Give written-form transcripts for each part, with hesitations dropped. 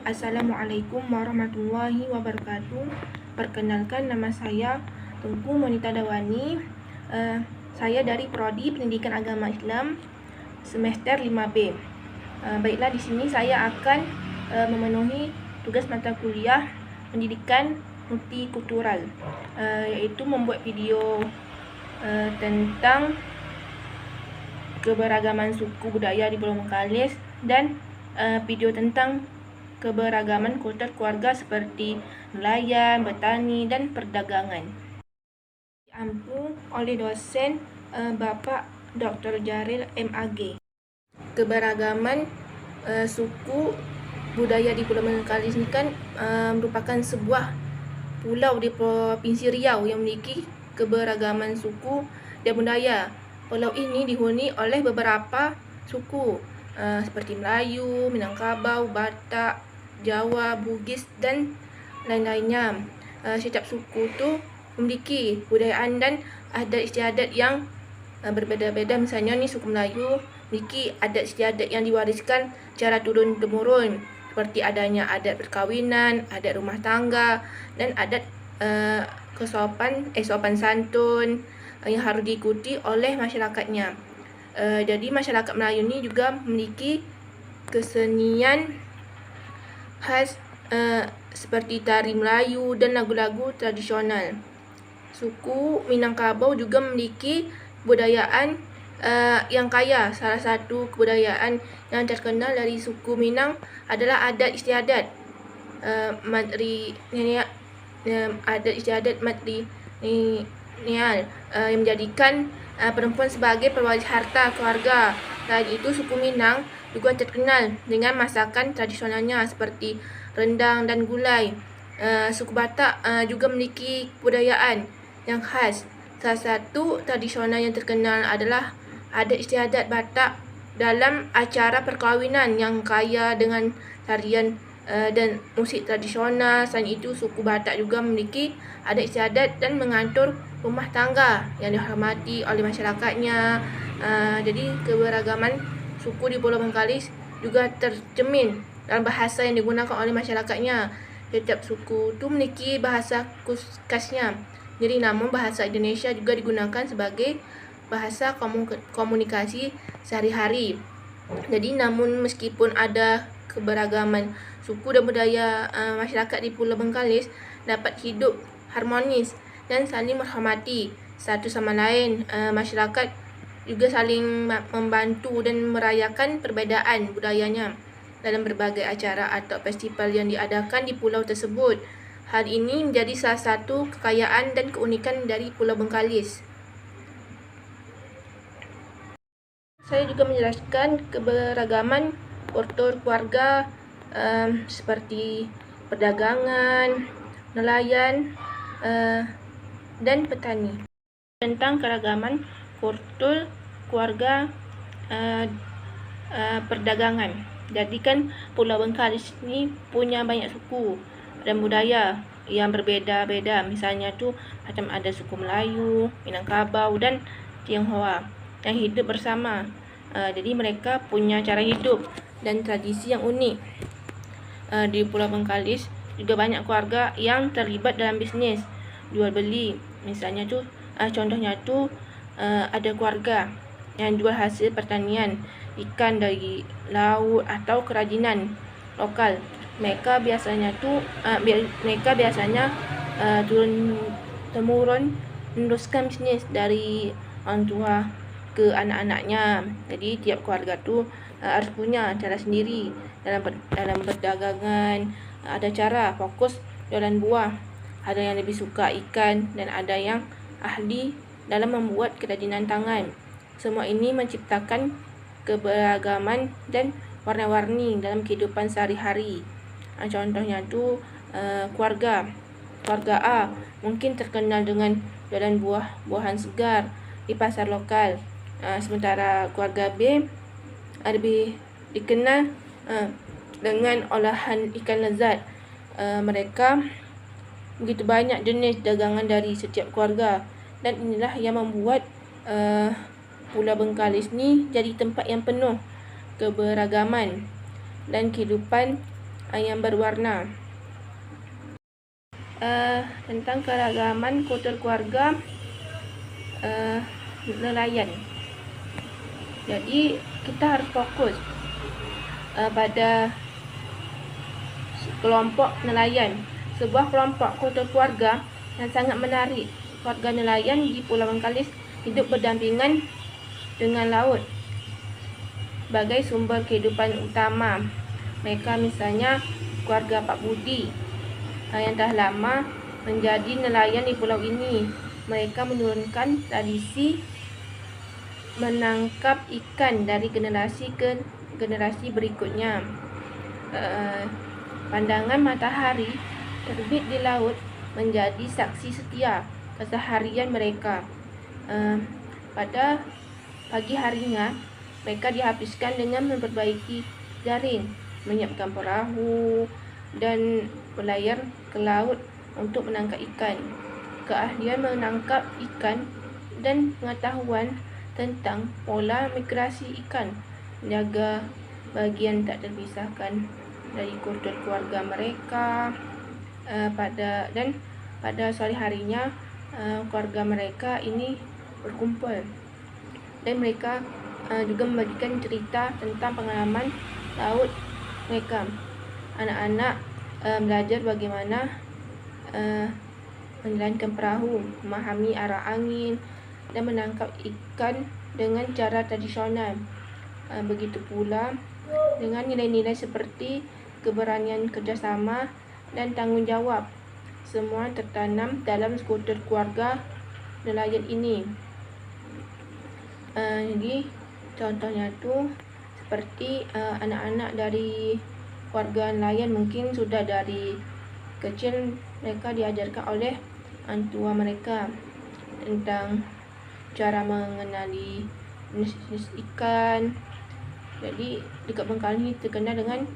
Assalamualaikum warahmatullahi wabarakatuh. Perkenalkan, nama saya Tengku Monita Dawani. Saya dari Prodi Pendidikan Agama Islam semester 5B. Baiklah, di sini saya akan memenuhi tugas mata kuliah pendidikan multikultural, yaitu membuat video tentang keberagaman suku budaya di Pulau Bengkalis dan video tentang keberagaman kultur keluarga seperti nelayan, bertani, dan perdagangan. Diampu oleh dosen Bapak Dr. Jaril MAG. Keberagaman suku budaya di Pulau Bengkalis ini kan merupakan sebuah pulau di Provinsi Riau yang memiliki keberagaman suku dan budaya. Pulau ini dihuni oleh beberapa suku seperti Melayu, Minangkabau, Batak, Jawa, Bugis, dan lain-lainnya. Setiap suku itu memiliki budayaan dan adat istiadat yang berbeda-beda. Misalnya ni suku Melayu memiliki adat istiadat yang diwariskan secara turun-temurun, seperti adanya adat perkawinan, adat rumah tangga, dan adat sopan santun yang harus diikuti oleh masyarakatnya. Jadi masyarakat Melayu ni juga memiliki kesenian khas seperti tari Melayu dan lagu-lagu tradisional. Suku Minangkabau juga memiliki budayaan yang kaya. Salah satu kebudayaan yang terkenal dari suku Minang adalah adat istiadat matrilineal yang menjadikan perempuan sebagai pewaris harta keluarga. Selain itu, suku Minang juga terkenal dengan masakan tradisionalnya seperti rendang dan gulai. Suku Batak juga memiliki kebudayaan yang khas. Salah satu tradisional yang terkenal adalah adat istiadat Batak dalam acara perkawinan yang kaya dengan tarian dan musik tradisional. Selain itu, suku Batak juga memiliki adat istiadat dan mengatur rumah tangga yang dihormati oleh masyarakatnya. Jadi keberagaman suku di Pulau Bengkalis juga tercermin dalam bahasa yang digunakan oleh masyarakatnya. Setiap suku itu memiliki bahasa khasnya. Jadi namun bahasa Indonesia juga digunakan sebagai bahasa komunikasi sehari-hari. Jadi namun meskipun ada keberagaman suku dan budaya, masyarakat di Pulau Bengkalis dapat hidup harmonis dan saling menghormati satu sama lain. Masyarakat juga saling membantu dan merayakan perbedaan budayanya dalam berbagai acara atau festival yang diadakan di pulau tersebut. Hal ini menjadi salah satu kekayaan dan keunikan dari Pulau Bengkalis. Saya juga menjelaskan keberagaman kultur keluarga seperti perdagangan, nelayan, dan petani. Tentang keragaman kultur keluarga perdagangan. Jadi kan Pulau Bengkalis ni punya banyak suku dan budaya yang berbeda-beda. Misalnya tu macam ada suku Melayu, Minangkabau, dan Tionghoa yang hidup bersama. Jadi mereka punya cara hidup dan tradisi yang unik. Di Pulau Bengkalis juga banyak keluarga yang terlibat dalam bisnis jual beli. Misalnya tu contohnya tu ada keluarga yang jual hasil pertanian, ikan dari laut atau kerajinan lokal. Mereka biasanya turun temurun meneruskan bisnis dari orang tua ke anak-anaknya. Jadi tiap keluarga tu harus punya cara sendiri dalam perdagangan. Ada cara fokus jualan buah, ada yang lebih suka ikan, dan ada yang ahli dalam membuat kerajinan tangan. Semua ini menciptakan keberagaman dan warna-warni dalam kehidupan sehari-hari. Contohnya tu keluarga A mungkin terkenal dengan jualan buah-buahan segar di pasar lokal. Sementara keluarga B lebih dikenal dengan olahan ikan lezat. Mereka begitu banyak jenis dagangan dari setiap keluarga, dan inilah yang membuat Pulau Bengkalis ni jadi tempat yang penuh keberagaman dan kehidupan yang berwarna. Tentang keragaman kultur keluarga nelayan. Jadi kita harus fokus pada kelompok nelayan, sebuah kelompok kultur keluarga yang sangat menarik. Keluarga nelayan di Pulau Bengkalis hidup berdampingan dengan laut sebagai sumber kehidupan utama mereka. Misalnya keluarga Pak Budi yang telah lama menjadi nelayan di pulau ini. Mereka menurunkan tradisi menangkap ikan dari generasi ke generasi berikutnya. Pandangan matahari terbit di laut menjadi saksi setia keseharian mereka. Pada pagi harinya, mereka dihabiskan dengan memperbaiki jaring, menyiapkan perahu, dan berlayar ke laut untuk menangkap ikan. Keahlian menangkap ikan dan pengetahuan tentang pola migrasi ikan menjaga bagian tak terpisahkan dari kultur keluarga mereka. Pada sore harinya, keluarga mereka ini berkumpul dan mereka juga membagikan cerita tentang pengalaman laut mereka. Anak-anak belajar bagaimana menjalankan perahu, memahami arah angin, dan menangkap ikan dengan cara tradisional. Begitu pula dengan nilai-nilai seperti keberanian kerjasama dan tanggung jawab. Semua tertanam dalam kultur keluarga nelayan ini. Jadi contohnya tu seperti anak-anak dari keluarga nelayan mungkin sudah dari kecil mereka diajarkan oleh orang tua mereka tentang cara mengenali jenis ikan. Jadi dekat Bengkalis ini terkenal dengan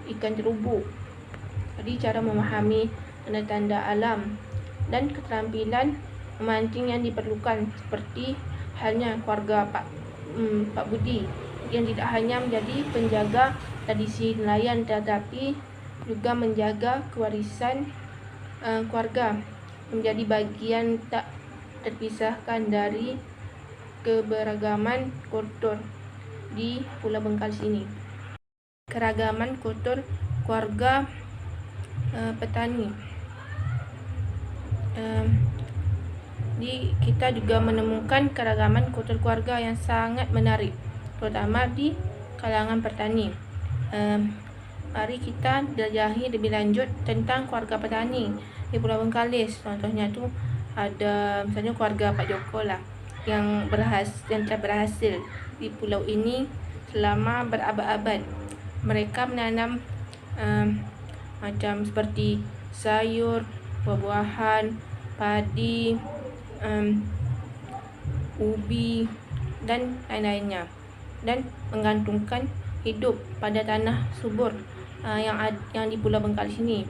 ikan terubuk. Jadi cara memahami tanda-tanda alam dan keterampilan memancing yang diperlukan, seperti halnya keluarga Pak Budi yang tidak hanya menjadi penjaga tradisi nelayan tetapi juga menjaga kewarisan keluarga, menjadi bagian tak terpisahkan dari keberagaman kultur di Pulau Bengkalis ini. Keragaman kultur keluarga petani. Kita juga menemukan keragaman kultur keluarga yang sangat menarik, terutama di kalangan petani. Mari kita jelajahi lebih lanjut tentang keluarga petani di Pulau Bengkalis. Contohnya tu ada misalnya keluarga Pak Joko lah yang telah berhasil di pulau ini selama berabad-abad. Mereka menanam macam seperti sayur, buah-buahan, padi, ubi dan lain-lainnya, dan menggantungkan hidup pada tanah subur yang di Pulau Bengkalis ini.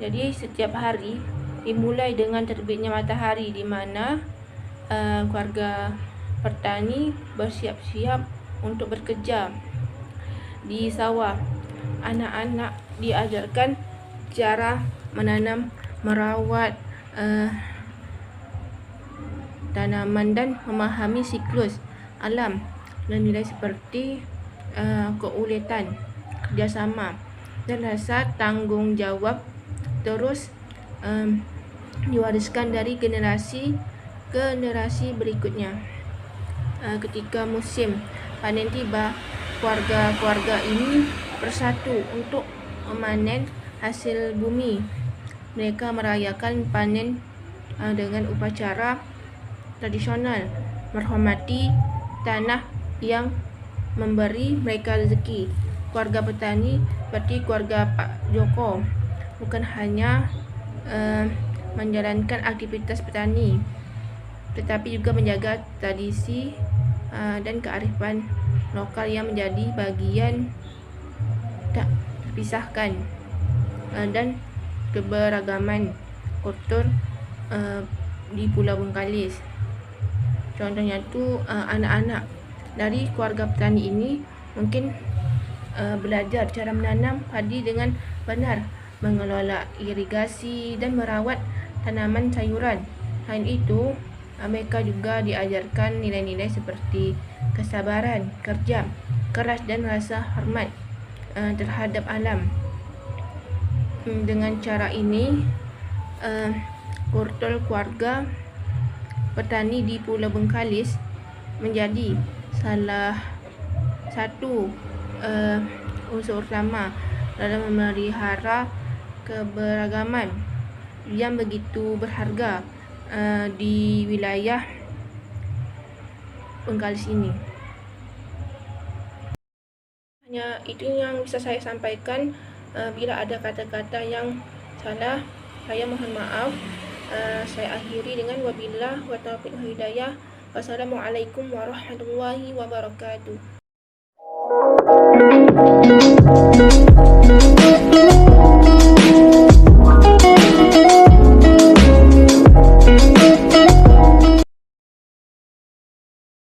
Jadi setiap hari dimulai dengan terbitnya matahari, di mana keluarga petani bersiap-siap untuk bekerja di sawah. Anak-anak diajarkan cara menanam, merawat tanaman dan memahami siklus alam dan nilai seperti keuletan, kerjasama, dan rasa tanggung jawab terus diwariskan dari generasi ke generasi berikutnya. Ketika musim panen tiba, keluarga-keluarga ini bersatu untuk memanen hasil bumi. Mereka merayakan panen dengan upacara tradisional, menghormati tanah yang memberi mereka rezeki. Keluarga petani seperti keluarga Pak Joko bukan hanya menjalankan aktivitas petani, tetapi juga menjaga tradisi dan kearifan lokal yang menjadi bagian tak terpisahkan dan keberagaman kultur di Pulau Bengkalis. Contohnya tu anak-anak dari keluarga petani ini mungkin belajar cara menanam padi dengan benar mengelola irigasi dan merawat tanaman sayuran. Selain itu, mereka juga diajarkan nilai-nilai seperti kesabaran, kerja keras dan rasa hormat terhadap alam. Dengan cara ini, portal keluarga petani di Pulau Bengkalis menjadi salah satu unsur utama dalam memelihara keberagaman yang begitu berharga di wilayah Bengkalis ini. Hanya itu yang bisa saya sampaikan. Bila ada kata-kata yang salah, saya mohon maaf. Saya akhiri dengan wabillah wa taufiq hidayah. Wassalamualaikum warahmatullahi wabarakatuh.